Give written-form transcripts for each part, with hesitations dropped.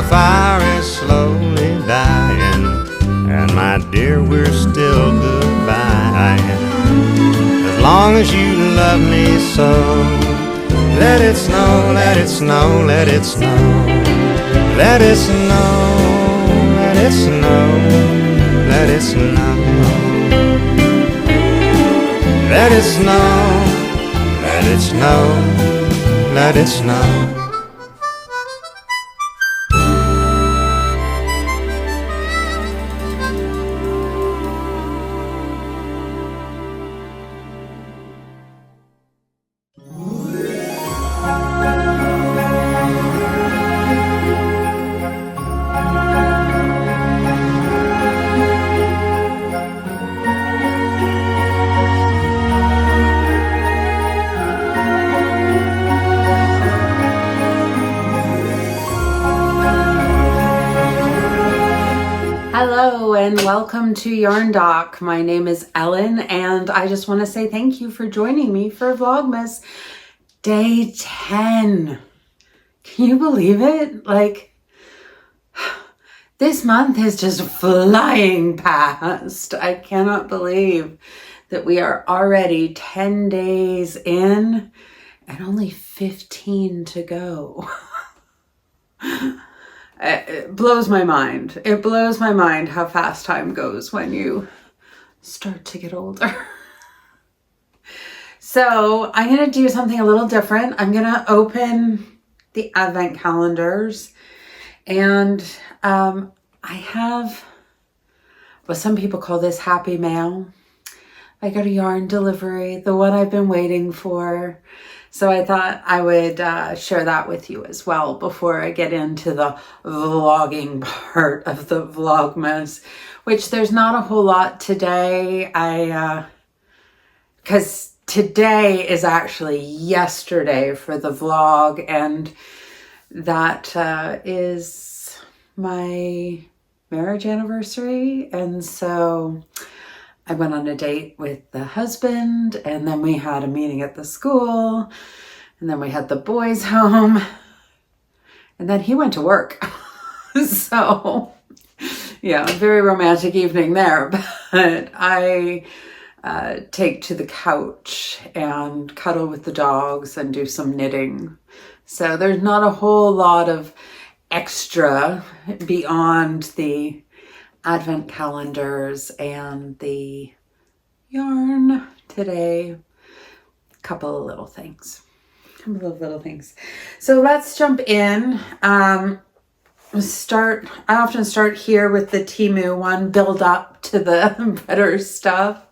the fire is slowly dying, and my dear, we're still goodbye. As long as you love me so, let it snow, let it snow, let it snow. Let it snow, let it snow, let it snow. Let it snow, let it snow, let it snow. Hello and welcome to Yarn Doc. My name is Ellen and I just want to say thank you for joining me for Vlogmas Day 10. Can you believe it? Like, this month is just flying past. I cannot believe that we are already 10 days in and only 15 to go. It blows my mind. It blows my mind how fast time goes when you start to get older. So I'm going to do something a little different. I'm going to open the advent calendars, and I have what some people call this happy mail. I got a yarn delivery, the one I've been waiting for. So I thought I would share that with you as well before I get into the vlogging part of the Vlogmas, which there's not a whole lot today. Because today is actually yesterday for the vlog, and that is my marriage anniversary. And so I went on a date with the husband, and then we had a meeting at the school, and then we had the boys home, and then he went to work. So, yeah, a very romantic evening there. But I take to the couch and cuddle with the dogs and do some knitting. So there's not a whole lot of extra beyond the advent calendars and the yarn today. Couple of little things. So let's jump in. I often start here with the Temu one, build up to the better stuff.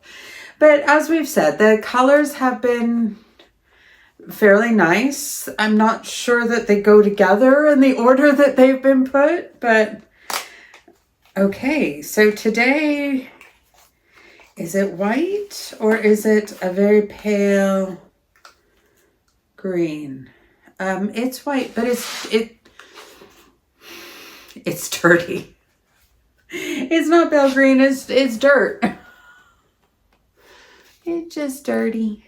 But as we've said, the colors have been fairly nice. I'm not sure that they go together in the order that they've been put, but okay, so today, is it white or is it a very pale green? It's white, but it's dirty. It's not pale green, it's dirt. It's just dirty.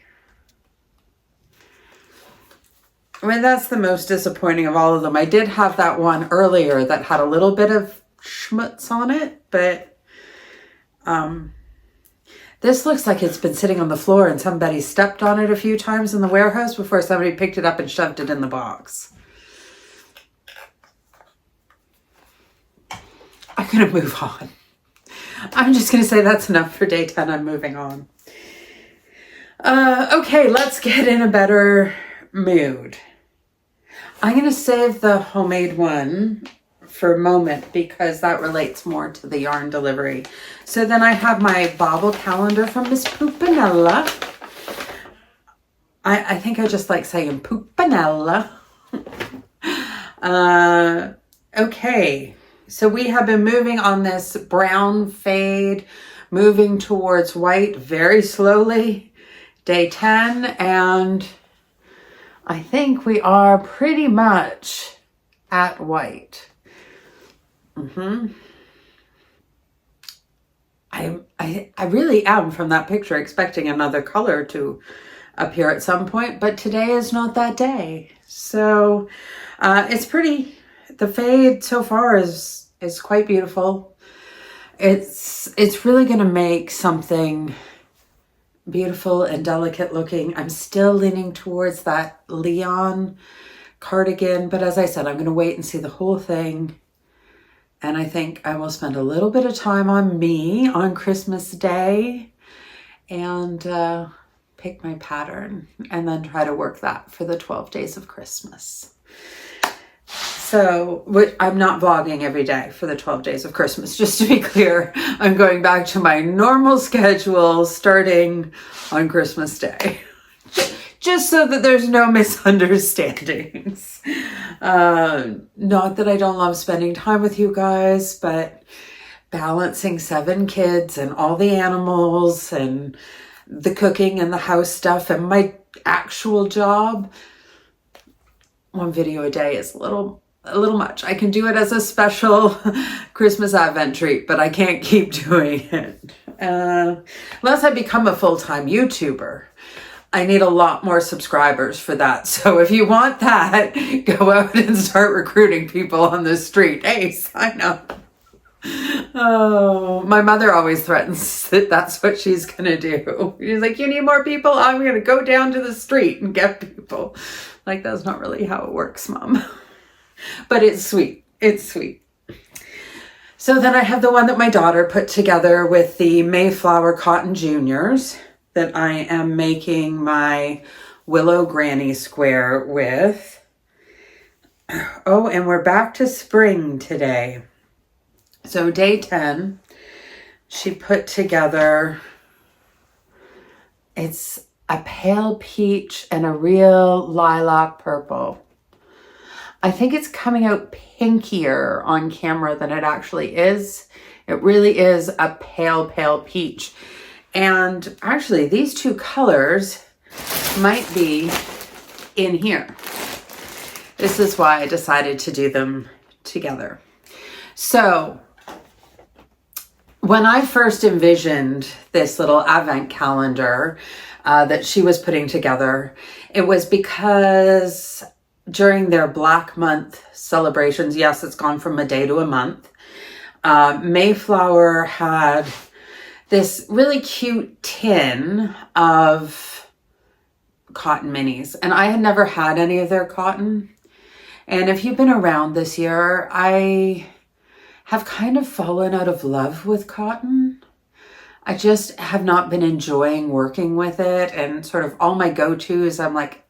I mean, that's the most disappointing of all of them. I did have that one earlier that had a little bit of schmutz on it, but this looks like it's been sitting on the floor and somebody stepped on it a few times in the warehouse before somebody picked it up and shoved it in the box. I'm gonna move on. I'm just gonna say that's enough for day 10. I'm moving on. Okay, let's get in a better mood. I'm gonna save the homemade one for a moment because that relates more to the yarn delivery. So then I have my bauble calendar from Miss Poopinella. I think I just like saying Poopinella. Okay, so we have been moving on this brown fade, moving towards white very slowly, day 10, and I think we are pretty much at white. I really am, from that picture, expecting another color to appear at some point, but today is not that day. So it's pretty. the fade so far is quite beautiful. It's really going to make something beautiful and delicate looking. I'm still leaning towards that Leon cardigan, but as I said, I'm going to wait and see the whole thing. And I think I will spend a little bit of time on me on Christmas Day and pick my pattern and then try to work that for the 12 days of Christmas. So I'm not vlogging every day for the 12 days of Christmas, just to be clear. I'm going back to my normal schedule starting on Christmas Day. Just so that there's no misunderstandings. Not that I don't love spending time with you guys, but balancing 7 kids and all the animals and the cooking and the house stuff and my actual job, 1 video a day is a little much. I can do it as a special Christmas Advent treat, but I can't keep doing it. Unless I become a full-time YouTuber. I need a lot more subscribers for that. So if you want that, go out and start recruiting people on the street. Hey, sign up. Oh, my mother always threatens that that's what she's going to do. She's like, you need more people? I'm going to go down to the street and get people. Like, that's not really how it works, Mom. But it's sweet. It's sweet. So then I have the one that my daughter put together with the Mayflower Cotton Juniors that I am making my Willow Granny Square with. Oh, and we're back to spring today. So day 10, she put together, it's a pale peach and a real lilac purple. I think it's coming out pinkier on camera than it actually is. It really is a pale, pale peach. And actually, these 2 colors might be in here. This is why I decided to do them together. So, when I first envisioned this little advent calendar that she was putting together, it was because during their Black Month celebrations, yes, it's gone from a day to a month, Mayflower had this really cute tin of cotton minis. And I had never had any of their cotton. And if you've been around this year, I have kind of fallen out of love with cotton. I just have not been enjoying working with it. And sort of all my go-tos, I'm like,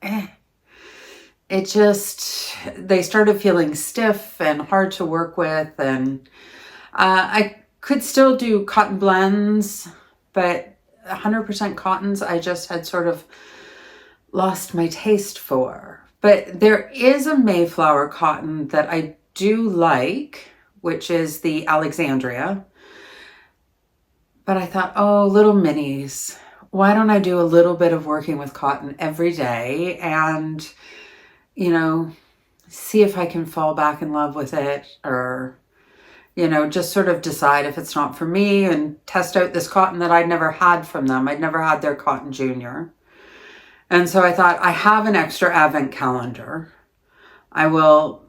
It just, they started feeling stiff and hard to work with. And I could still do cotton blends, but 100% cottons, I just had sort of lost my taste for. But there is a Mayflower cotton that I do like, which is the Alexandria. But I thought, oh, little minis. Why don't I do a little bit of working with cotton every day and, you know, see if I can fall back in love with it, or you know, just sort of decide if it's not for me and test out this cotton that I'd never had from them. I'd never had their Cotton Junior. And so I thought, I have an extra advent calendar. I will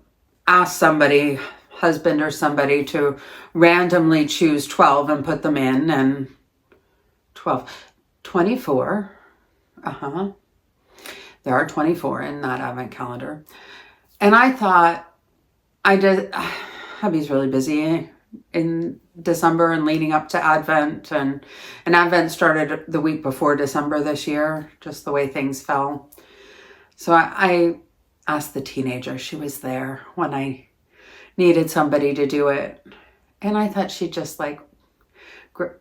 ask somebody, husband or somebody, to randomly choose 12 and put them in. And 24. There are 24 in that advent calendar. And I thought, hubby's really busy in December and leading up to Advent, and Advent started the week before December this year, just the way things fell. So I asked the teenager, she was there when I needed somebody to do it. And I thought she'd just like,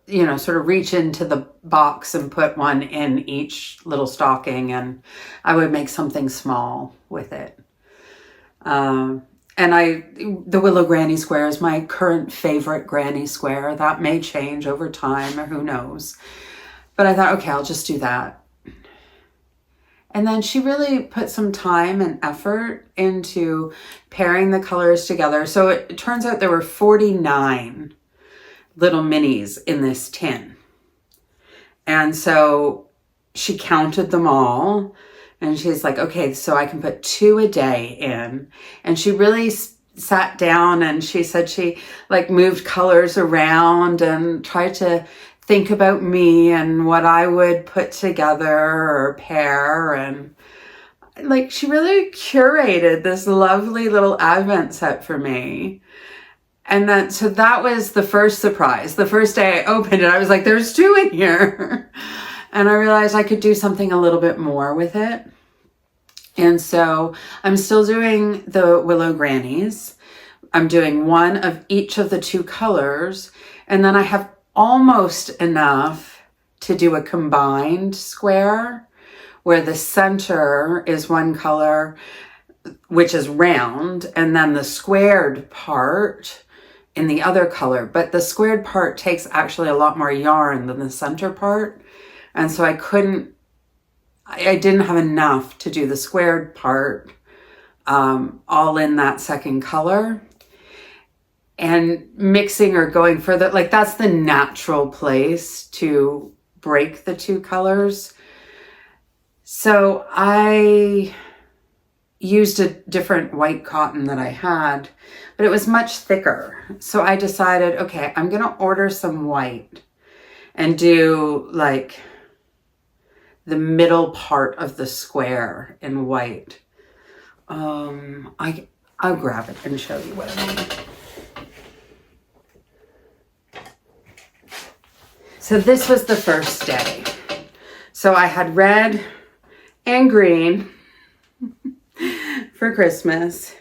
you know, sort of reach into the box and put one in each little stocking, and I would make something small with it. And the Willow Granny Square is my current favorite granny square. That may change over time, or who knows. But I thought, okay, I'll just do that. And then she really put some time and effort into pairing the colors together. So it turns out there were 49 little minis in this tin. And so she counted them all. And she's like, okay, so I can put 2 a day in. And she really sat down and she said she like moved colors around and tried to think about me and what I would put together or pair, and like she really curated this lovely little Advent set for me. And then, so that was the first surprise. The first day I opened it, I was like, there's 2 in here. And I realized I could do something a little bit more with it. And so I'm still doing the Willow Grannies. I'm doing one of each of the 2 colors. And then I have almost enough to do a combined square where the center is one color, which is round, and then the squared part in the other color. But the squared part takes actually a lot more yarn than the center part. And so I didn't have enough to do the squared part all in that second color. And mixing or going further, like that's the natural place to break the 2 colors. So I used a different white cotton that I had, but it was much thicker. So I decided, okay, I'm going to order some white and do like the middle part of the square in white. I'll grab it and show you what I mean. So this was the first day. So I had red and green for Christmas.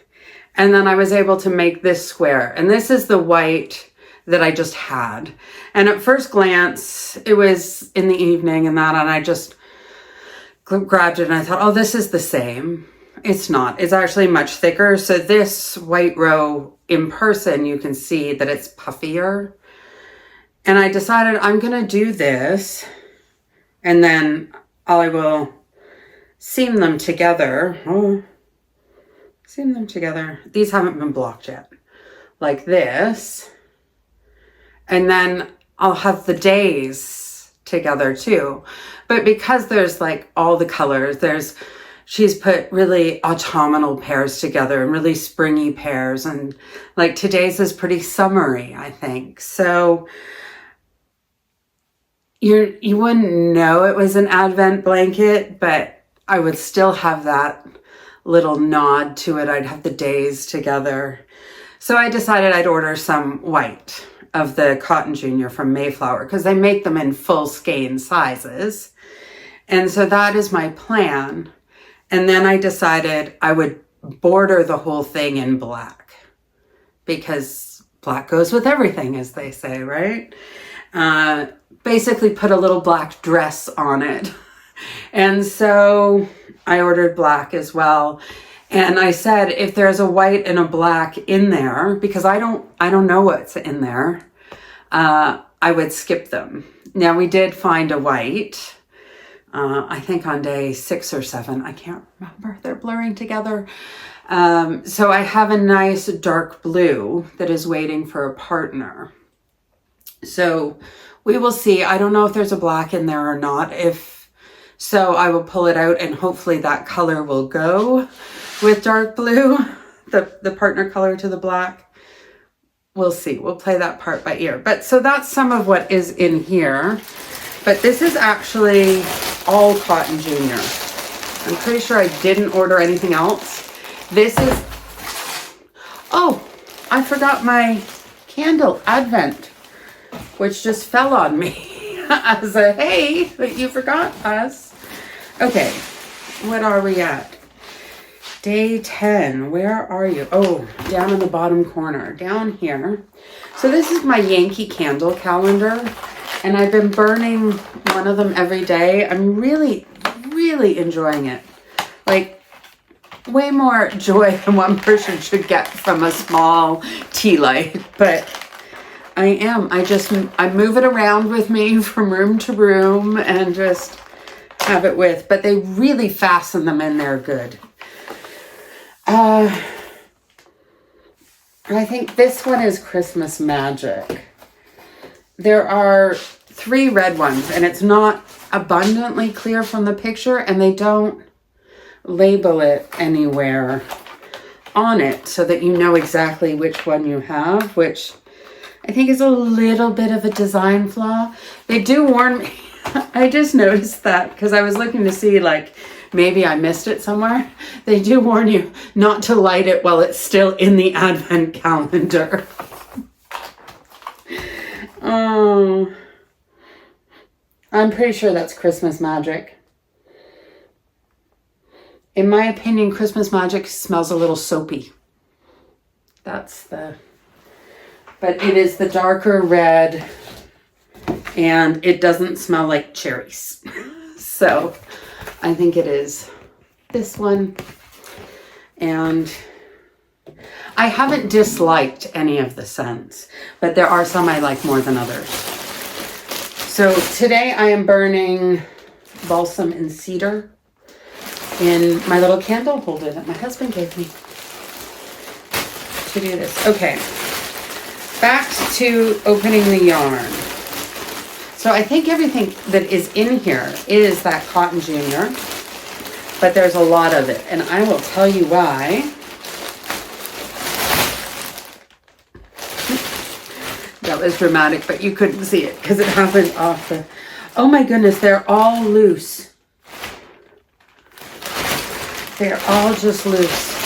And then I was able to make this square. And this is the white that I just had. And at first glance, it was in the evening and I just grabbed it and I thought, oh, this is the same. It's not. It's actually much thicker. So this white row in person, you can see that it's puffier. And I decided I'm going to do this, and then I will seam them together. Oh, seam them together. These haven't been blocked yet. Like this. And then I'll have the days together too. But because there's like all the colors, she's put really autumnal pairs together and really springy pairs. And like today's is pretty summery, I think. So you wouldn't know it was an Advent blanket, but I would still have that little nod to it. I'd have the days together. So I decided I'd order some white of the Cotton Junior from Mayflower because they make them in full skein sizes. And so that is my plan. And then I decided I would border the whole thing in black because black goes with everything, as they say, right? Basically put a little black dress on it. And so I ordered black as well. And I said, if there's a white and a black in there, because I don't know what's in there, I would skip them. Now we did find a white, I think on day 6 or 7, I can't remember, they're blurring together. So I have a nice dark blue that is waiting for a partner. So we will see. I don't know if there's a black in there or not. If so, I will pull it out and hopefully that color will go with dark blue, the partner color to the black. We'll see. We'll play that part by ear. But so that's some of what is in here. But this is actually all Cotton Junior. I'm pretty sure I didn't order anything else. This is, oh, I forgot my candle Advent, which just fell on me as a, hey, but you forgot us. Okay, what are we at? Day 10, where are you? Oh, down in the bottom corner, down here. So this is my Yankee candle calendar, and I've been burning one of them every day. I'm really, really enjoying it. Like, way more joy than one person should get from a small tea light, but I am. I move it around with me from room to room and just have it with, but they really fasten them in there good. I think this one is Christmas Magic. There are 3 red ones, and it's not abundantly clear from the picture, and they don't label it anywhere on it so that you know exactly which one you have, which I think is a little bit of a design flaw. They do warn me. I just noticed that because I was looking to see, like, maybe I missed it somewhere. They do warn you not to light it while it's still in the advent calendar. Oh, I'm pretty sure that's Christmas magic. In my opinion, Christmas magic smells a little soapy. But it is the darker red, and it doesn't smell like cherries. So I think it is this one. And I haven't disliked any of the scents, but there are some I like more than others. So today I am burning balsam and cedar in my little candle holder that my husband gave me to do this. Okay, back to opening the yarn. So I think everything that is in here is that Cotton Junior, but there's a lot of it, and I will tell you why. That was dramatic, but you couldn't see it because it happened off the... Oh my goodness, they're all loose. They're all just loose.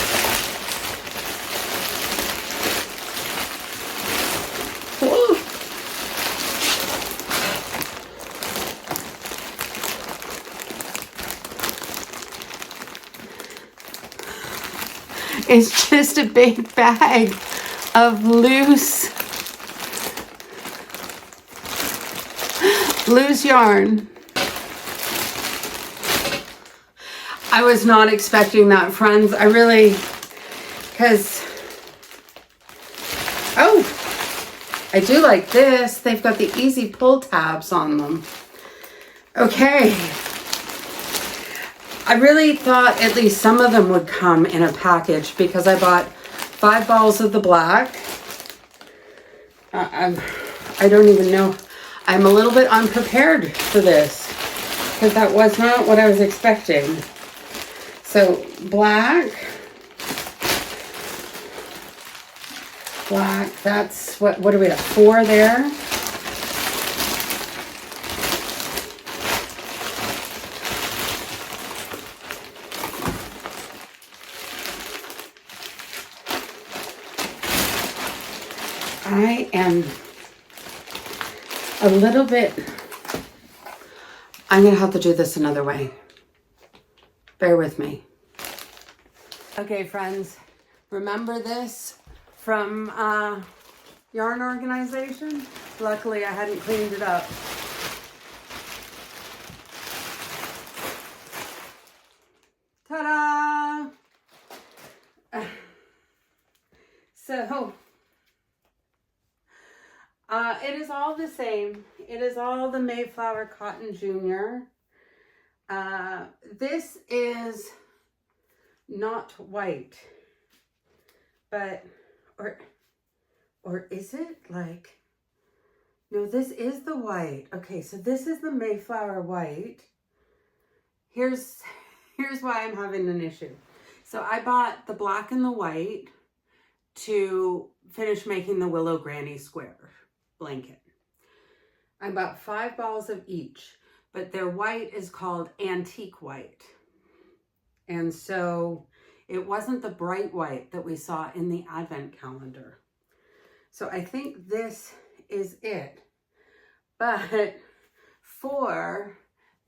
Woo. It's just a big bag of loose yarn. I was not expecting that, friends. I really, because, oh, I do like this. They've got the easy pull tabs on them. Okay. I really thought at least some of them would come in a package because I bought 5 balls of the black. I don't even know. I'm a little bit unprepared for this because that was not what I was expecting. So black, that's what do we have? 4 there. I am a little bit, I'm going to have to do this another way. Bear with me. Okay, friends, remember this from yarn organization? Luckily, I hadn't cleaned it up. Ta-da! So, it is all the same. It is all the Mayflower Cotton Junior. This is not white, but, or is it like, no, this is the white. Okay, so this is the Mayflower white. Here's why I'm having an issue. So I bought the black and the white to finish making the Willow Granny Square blanket. I bought 5 balls of each, but their white is called antique white. And so it wasn't the bright white that we saw in the advent calendar. So I think this is it. But for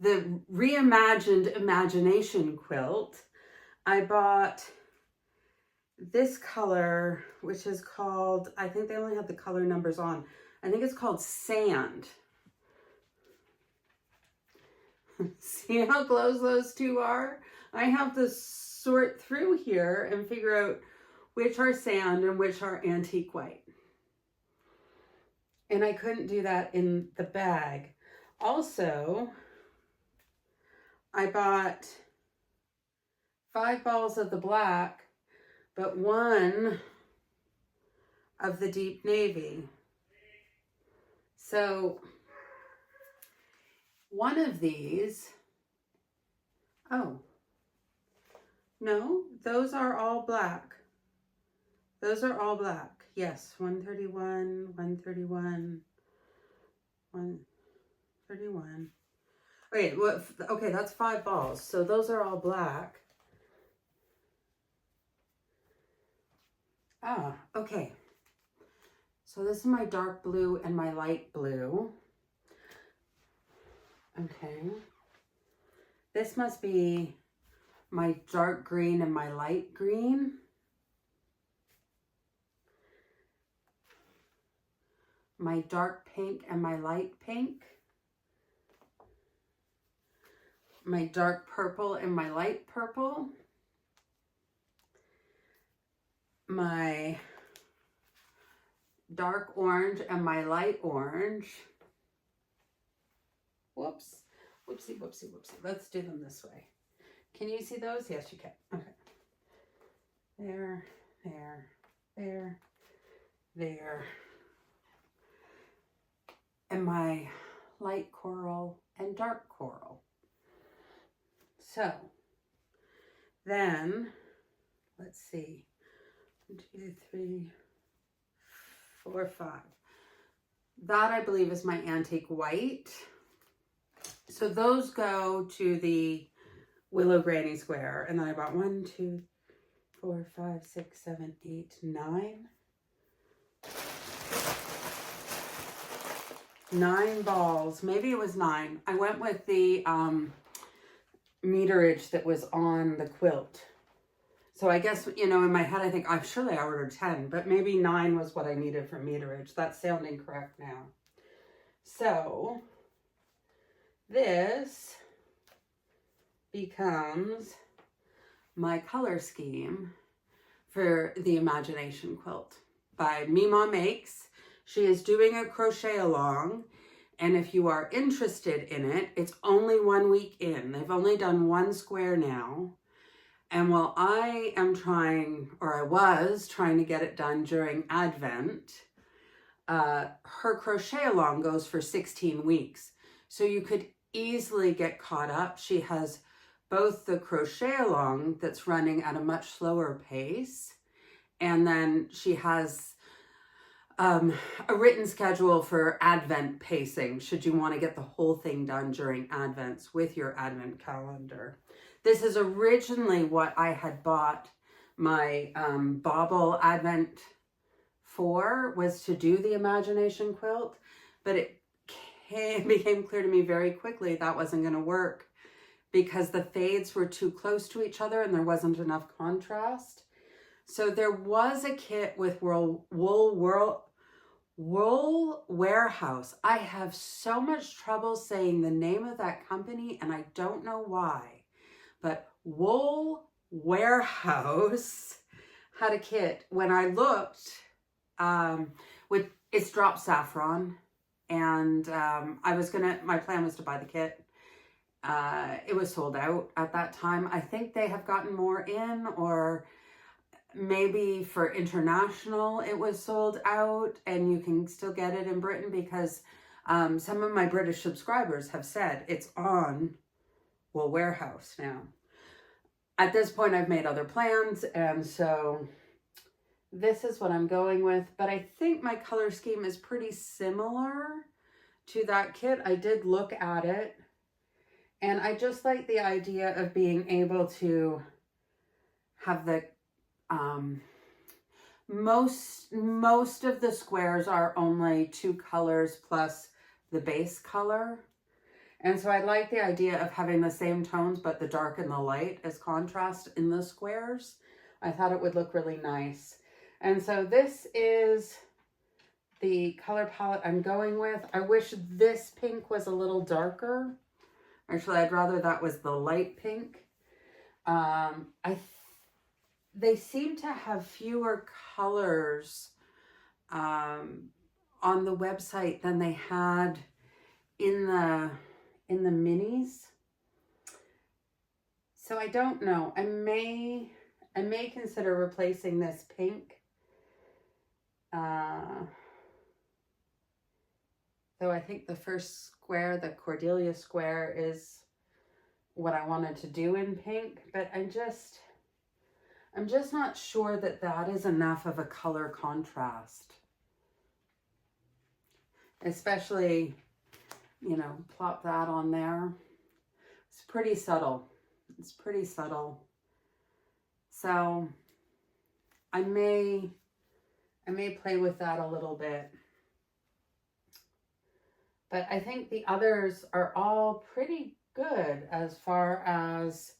the reimagined imagination quilt, I bought this color, which is called, I think they only have the color numbers on. I think it's called Sand. See how close those two are? I have to sort through here and figure out which are sand and which are antique white. And I couldn't do that in the bag. Also, I bought 5 balls of the black, but 1 of the deep navy. So one of these, oh, no, those are all black. Those are all black. Yes, 131, 131, 131. Okay, well, okay, that's 5 balls. So those are all black. Ah, okay. So this is my dark blue and my light blue. Okay. This must be my dark green and my light green. My dark pink and my light pink. My dark purple and my light purple. My dark orange and my light orange. Whoops. Whoopsie, whoopsie, whoopsie. Let's do them this way. Can you see those? Yes, you can. Okay. There, there, there, there. And my light coral and dark coral. So, then, let's see. 1, 2, 3, 4, 5. That, I believe, is my antique white. So those go to the Willow Granny Square. And then I bought 1, 2, 4, 5, 6, 7, 8, 9. 9 balls. Maybe it was 9. I went with the meterage that was on the quilt. So I guess, you know, in my head, I think surely I ordered 10, but maybe 9 was what I needed for meterage. That's sounding correct now. So this becomes my color scheme for the Imagination Quilt by Mima Makes. She is doing a crochet along, and if you are interested in it, it's only 1 week in. They've only done 1 square now. And while I am trying, or I was trying to get it done during Advent, her crochet along goes for 16 weeks. So you could easily get caught up. She has both the crochet along that's running at a much slower pace, and then she has a written schedule for Advent pacing, should you want to get the whole thing done during Advents with your Advent calendar. This is originally what I had bought my Bauble Advent for, was to do the Imagination Quilt, but it became clear to me very quickly that wasn't going to work because the fades were too close to each other and there wasn't enough contrast. So there was a kit with Wool Warehouse. I have so much trouble saying the name of that company and I don't know why. But Wool Warehouse had a kit. When I looked, it's drop saffron, and my plan was to buy the kit. It was sold out at that time. I think they have gotten more in, or maybe for international it was sold out, and you can still get it in Britain because some of my British subscribers have said it's on Wool Warehouse now. At this point, I've made other plans, and so this is what I'm going with. But I think my color scheme is pretty similar to that kit. I did look at it, and I just like the idea of being able to have the most of the squares are only 2 colors plus the base color. And so I like the idea of having the same tones, but the dark and the light as contrast in the squares. I thought it would look really nice. And so this is the color palette I'm going with. I wish this pink was a little darker. Actually, I'd rather that was the light pink. They seem to have fewer colors on the website than they had in the minis. So I don't know. I may consider replacing this pink. Though I think the first square, the Cordelia square, is what I wanted to do in pink, but I'm just not sure that that is enough of a color contrast. Especially, you know, plop that on there. It's pretty subtle. It's pretty subtle. So I may play with that a little bit. But I think the others are all pretty good as far as,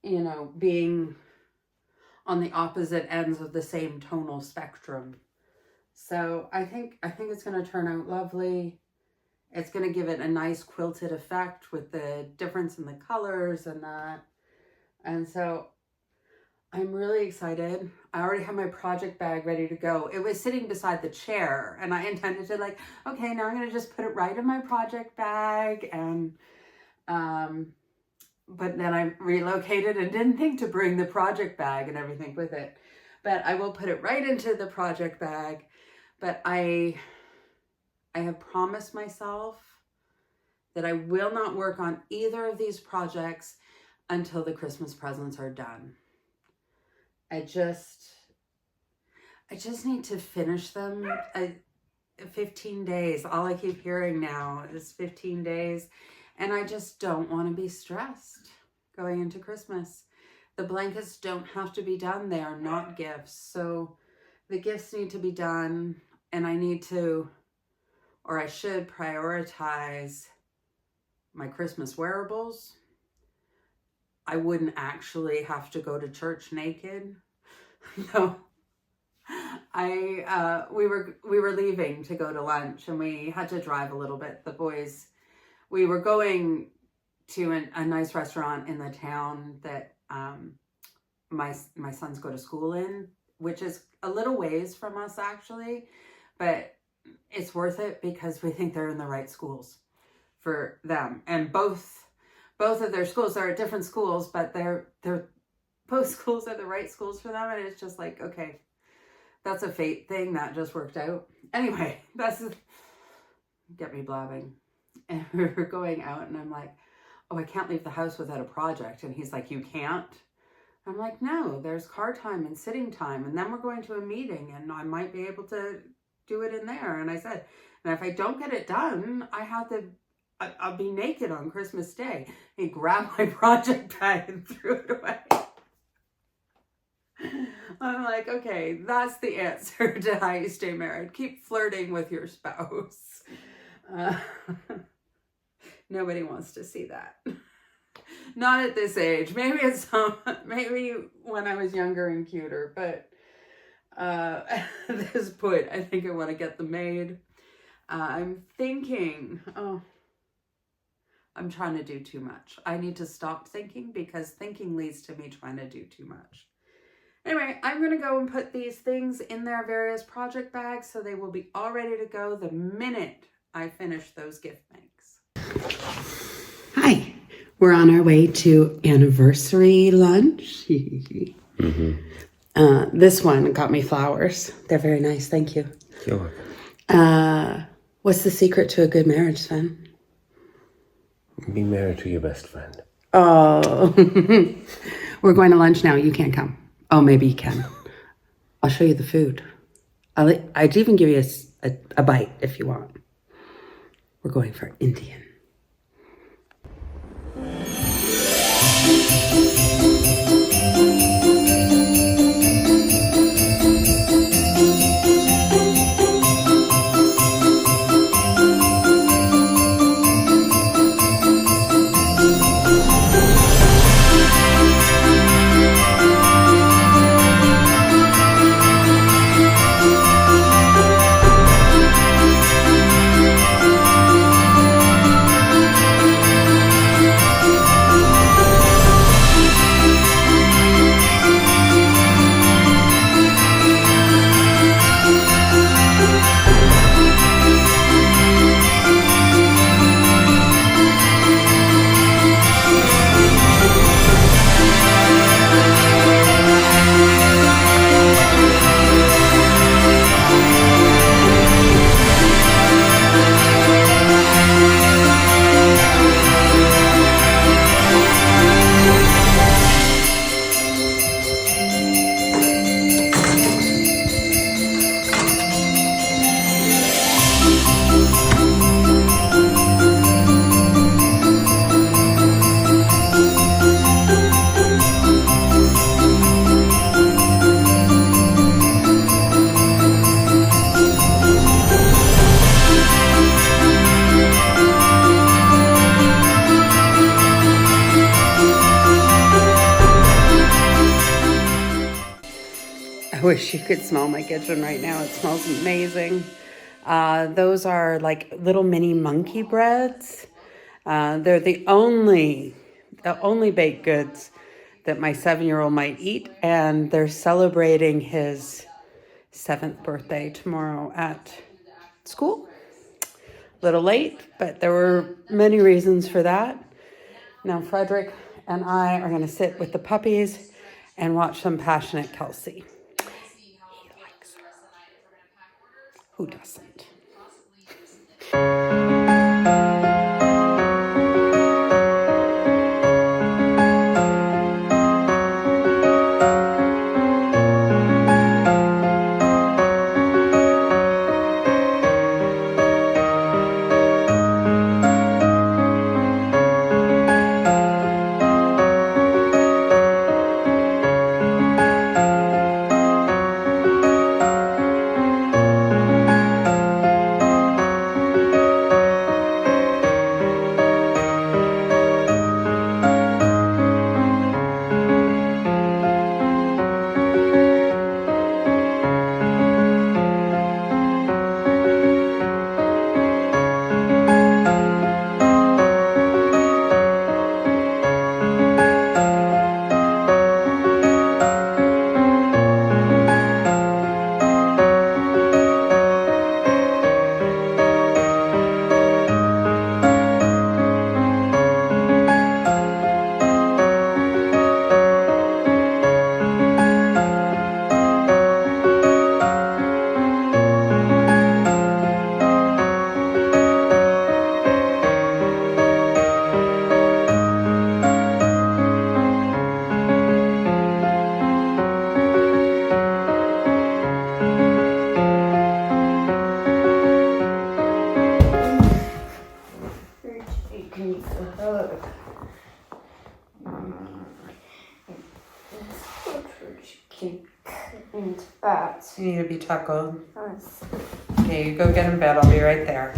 you know, being on the opposite ends of the same tonal spectrum. So I think it's going to turn out lovely. It's going to give it a nice quilted effect with the difference in the colors and that. And so I'm really excited. I already have my project bag ready to go. It was sitting beside the chair and I intended to like, okay, now I'm going to just put it right in my project bag. And, but then I relocated and didn't think to bring the project bag and everything with it. But I will put it right into the project bag. But I have promised myself that I will not work on either of these projects until the Christmas presents are done. I just need to finish them. 15 days. All I keep hearing now is 15 days. And I just don't want to be stressed going into Christmas. The blankets don't have to be done. They are not gifts. So the gifts need to be done. And I need to, or I should prioritize my Christmas wearables. I wouldn't actually have to go to church naked. No. We were leaving to go to lunch and we had to drive a little bit. The boys, we were going to a nice restaurant in the town that my sons go to school in, which is a little ways from us actually, but it's worth it because we think they're in the right schools for them. And both of their schools are at different schools, but they're both schools are the right schools for them. And it's just like, okay, that's a fate thing that just worked out. Anyway, get me blabbing. And we were going out and I'm like, oh, I can't leave the house without a project. And he's like, you can't? I'm like, no, there's car time and sitting time. And then we're going to a meeting and I might be able to do it in there. And I said, and if I don't get it done, I'll be naked on Christmas Day. He grabbed my project bag and threw it away. I'm like, okay, that's the answer to how you stay married. Keep flirting with your spouse. Nobody wants to see that. Not at this age. Maybe maybe when I was younger and cuter, but at this point, I think I want to get them made. I'm thinking, I'm trying to do too much. I need to stop thinking because thinking leads to me trying to do too much. Anyway, I'm going to go and put these things in their various project bags so they will be all ready to go the minute I finish those gift makes. Hi, we're on our way to anniversary lunch. This one got me flowers. They're very nice. Thank you. You're welcome. What's the secret to a good marriage, Sven? Be married to your best friend. Oh, we're going to lunch now. You can't come. Oh, maybe you can. I'll show you the food. I'd even give you a bite if you want. We're going for Indian. wish you could smell my kitchen right now. It smells amazing. Those are like little mini monkey breads. They're the only baked goods that my 7-year-old might eat, and they're celebrating his 7th birthday tomorrow at school. A little late, but there were many reasons for that. Now Frederick and I are going to sit with the puppies and watch some Passionate Kelsey. He likes her. Who doesn't? You need to be tackled. Okay, you go get in bed. I'll be right there.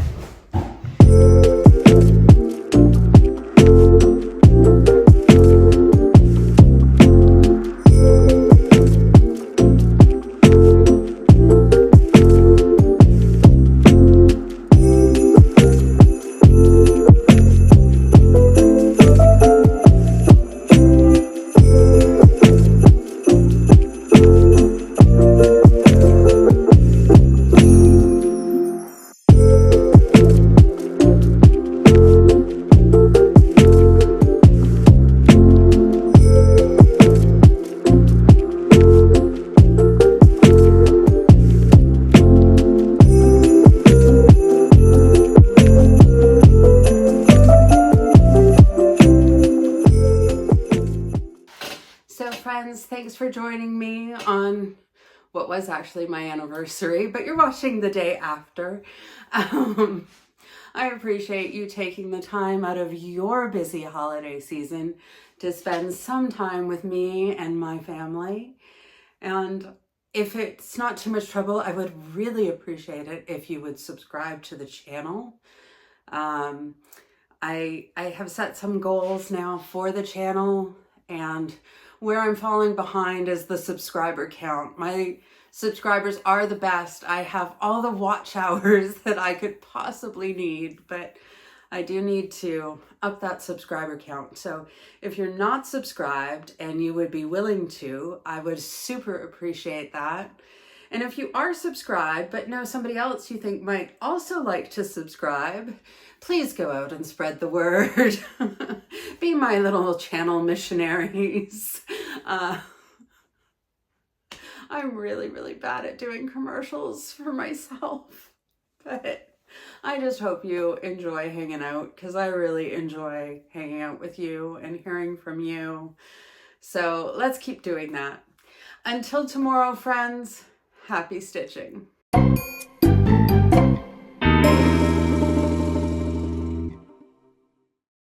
Friends, thanks for joining me on what was actually my anniversary, but you're watching the day after. I appreciate you taking the time out of your busy holiday season to spend some time with me and my family. And if it's not too much trouble, I would really appreciate it if you would subscribe to the channel. I have set some goals now for the channel, and where I'm falling behind is the subscriber count. My subscribers are the best. I have all the watch hours that I could possibly need, but I do need to up that subscriber count. So if you're not subscribed and you would be willing to, I would super appreciate that. And if you are subscribed but know somebody else you think might also like to subscribe, please go out and spread the word. Be my little channel missionaries. I'm really, really bad at doing commercials for myself, but I just hope you enjoy hanging out, because I really enjoy hanging out with you and hearing from you. So let's keep doing that. Until tomorrow, friends, happy stitching.